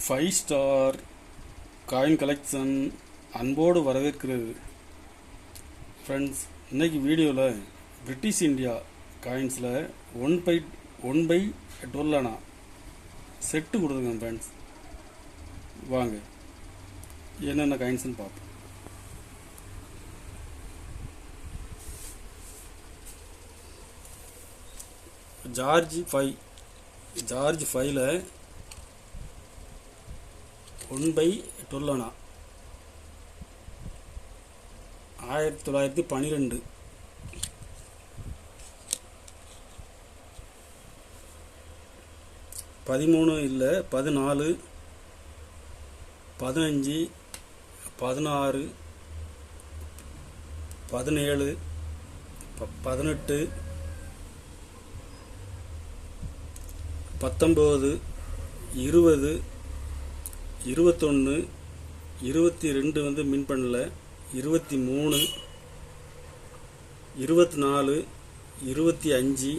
Five star coin collection அன்போடு வரவேற்கிறது. Friends, இன்னைக்கு வீடியோவில் பிரிட்டிஷ் இந்தியா காயின்ஸில் ஒன் பை 12 அணா செட்டு கொடுத்துருங்க ஃப்ரெண்ட்ஸ். வாங்க என்னென்ன காயின்ஸ்னு பார்ப்போம். ஜார்ஜ் 5ல் 1 பை 12 அணா 1912. பதிமூணு இல்லை, 14, 15, 16, 17, 18, 19, 20, 21, 22 வந்து மின் பண்ணல, 23, 24, 25,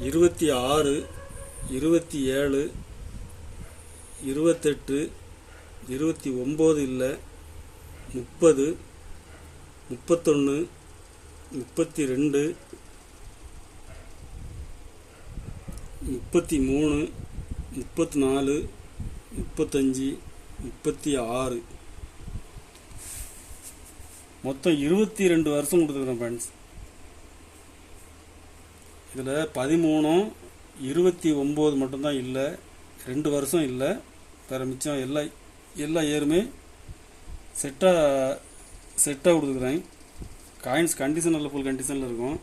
26, 27, 28, 29 இல்லை, 30, 31, 32, 33, 34, 35, 36, மொத்தம் 22 வருஷம் கொடுத்துருக்குறேன் ஃப்ரெண்ட்ஸ். இதில் 13, 29 மட்டும்தான் இல்லை, 2 வருஷம் இல்லை. வேறு மிச்சம் எல்லா இயருமே செட்டாக கொடுத்துருக்குறேன். காயின்ஸ் கண்டிஷனில் ஃபுல் கண்டிஷனில் இருக்கும்.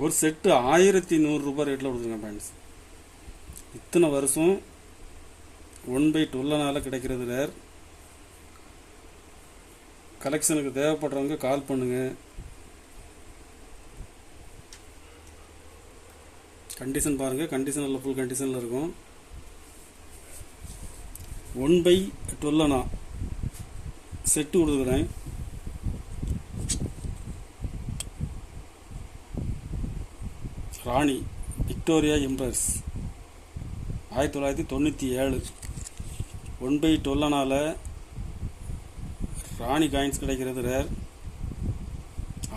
ஒரு செட்டு 1100 ரூபாய் ரேட்டில் கொடுத்துருக்கேன் ஃப்ரெண்ட்ஸ். இத்தனை வருஷம் 1 பை 12 கிடைக்கிறது ரேர். கலெக்ஷனுக்கு தேவைப்படுறவங்க கால் பண்ணுங்க. கண்டிஷன் பாருங்க, கண்டிஷனில் ஃபுல் கண்டிஷனில் இருக்கும். 1 பை 12 செட்டு கொடுத்துக்கிறேன். ராணி விக்டோரியா எம்பரஸ் 1997. 1 பை 12 ராணி காயின்ஸ் கிடைக்கிறது ரேர்.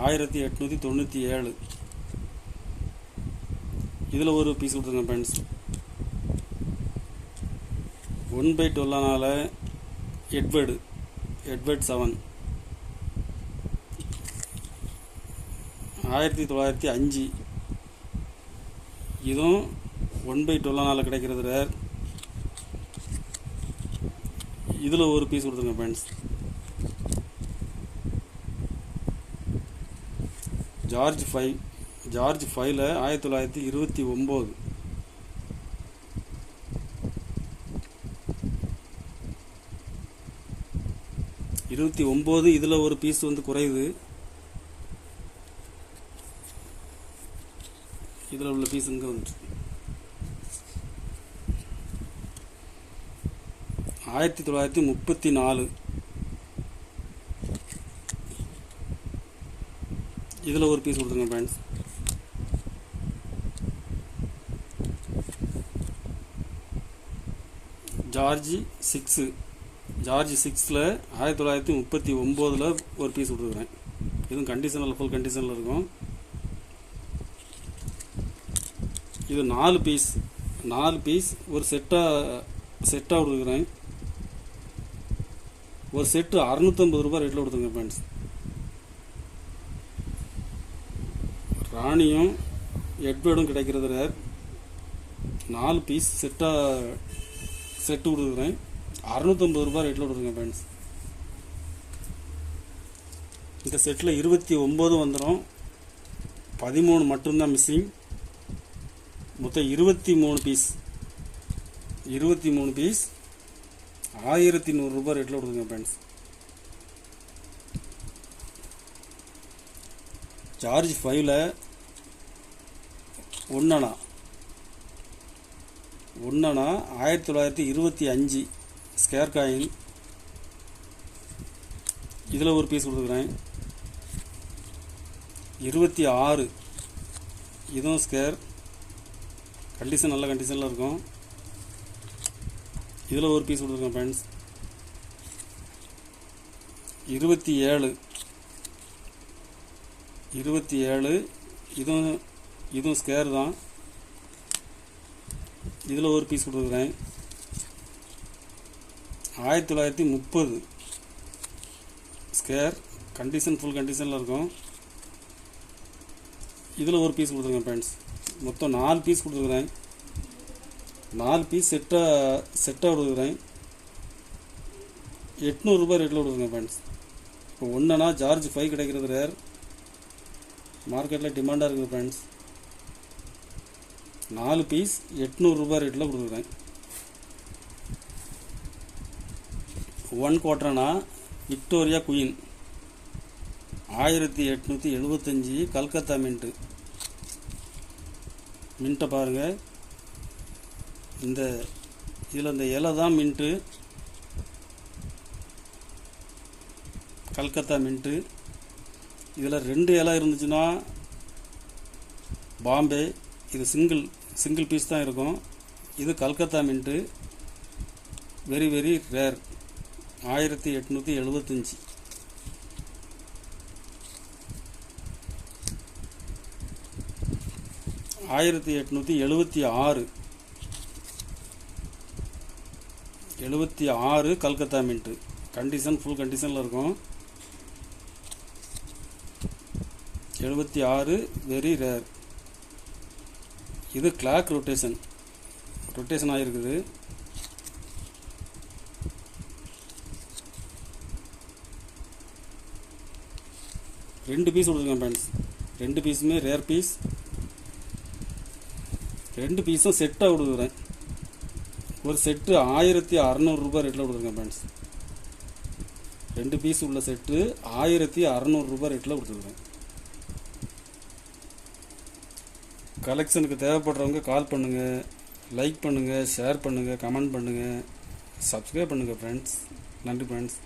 1897. இதில் ஒரு பீஸ் கொடுத்துருங்க ஃப்ரெண்ட்ஸ். 1 by 12 Edward 7 1905. இதுவும் 1 பை 12 கிடைக்கிறது ரேர். இதில் ஒரு பீஸ் கொடுத்துருங்க ஃப்ரெண்ட்ஸ். ஜார்ஜ் 5ல் 1929. 29. இதில் ஒரு பீஸ் வந்து குறையுது. இதில் உள்ள பீஸ் இங்கே வந்துச்சு. 1934. இதில் ஒரு பீஸ் கொடுத்துருங்க ஃப்ரெண்ட்ஸ். ஜார்ஜ் 6ல் 1939 ஒரு பீஸ் கொடுத்துருக்குறேன். இதுவும் கண்டிஷனில் ஃபுல் கண்டிஷனில் இருக்கும். இது 4 பீஸ் ஒரு செட்டாக கொடுக்குறேன். ஒரு செட்டு 650 ரூபாய் ரேட்டில் கொடுத்துருங்க ஃப்ரெண்ட்ஸ். ராணியும் எட்வர்டும் கிடைக்கிறது ரேர். 4 பீஸ் செட்டு கொடுக்குறேன். 650 ரூபாய் ரேட்டில் கொடுத்துருங்க ஃப்ரெண்ட்ஸ். இந்த செட்டில் 29 வந்துடும். 13 மட்டும்தான் மிஸ்ஸிங். மொத்தம் 23 பீஸ் 1100 ரூபாய் ரேட்டில் கொடுத்துருங்க ஃப்ரெண்ட்ஸ். ஜார்ஜ் 5ல் 1 அணா 1925 ஸ்கேர் காயின். இதில் ஒரு பீஸ் கொடுத்துக்கிறேன். 26 இதுவும் ஸ்கேர் கண்டிஷன் நல்ல கண்டிஷனில் இருக்கும். இதில் ஒரு பீஸ் கொடுத்துருக்கேன் ஃப்ரெண்ட்ஸ். 27 இதுவும் ஸ்கேர் தான். இதில் ஒரு பீஸ் கொடுத்துருக்கேன். 1930 ஸ்கேர் கண்டிஷன் ஃபுல் கண்டிஷனில் இருக்கும். இதில் ஒரு பீஸ் கொடுத்துருக்கேன் ஃப்ரெண்ட்ஸ். மொத்தம் 4 பீஸ் கொடுத்துருக்குறேன். 4 பீஸ் செட்டாக கொடுக்குறேன். 800 ரூபாய் ரேட்டில் கொடுக்குறேன் ஃப்ரெண்ட்ஸ். இப்போ ஒன்றுனா சார்ஜ் 5 கிடைக்கிறது ரேர். மார்க்கெட்டில் டிமாண்டாக இருக்குது ஃப்ரெண்ட்ஸ். 4 பீஸ் 800 ரூபாய் ரேட்டில் கொடுக்குறேன். 1 குவார்ட்டர்னா விக்டோரியா குயின் 1875 கல்கத்தா மின்ட்டு. மின்ட்டை பாருங்கள். இதில் இந்த இலை தான் மின்ட்டு. கல்கத்தா மின்ட்டு. இதில் 2 இலை இருந்துச்சுன்னா பாம்பே. இது சிங்கிள் பீஸ் தான் இருக்கும். இது Calcutta mint. Very very rare. 1875. ஆயிரத்தி 876 கல்கத்தா மின்ட்டு. கண்டிஷன் ஃபுல் கண்டிஷனில் இருக்கும். 76 வெரி ரேர். இது கிளாக் ரொட்டேஷன் ஆகிருக்குது. ரெண்டு பீஸ் கொடுத்துருக்கேன் ஃப்ரெண்ட்ஸ். 2 பீஸுமே rare piece. 2 பீஸும் செட்டாக கொடுக்குறேன். ஒரு செட்டு 1600 ரூபாய் ரேட்டில் கொடுத்துருக்கேன் ஃப்ரெண்ட்ஸ். 2 பீஸ் உள்ள செட்டு 1600 ரூபாய் ரேட்டில் கொடுத்துருக்கேன். கலெக்ஷனுக்கு தேவைப்படுறவங்க கால் பண்ணுங்கள், லைக் பண்ணுங்கள், ஷேர் பண்ணுங்கள், கமெண்ட் பண்ணுங்கள், சப்ஸ்கிரைப் பண்ணுங்கள் ஃப்ரெண்ட்ஸ். நன்றி ஃப்ரெண்ட்ஸ்.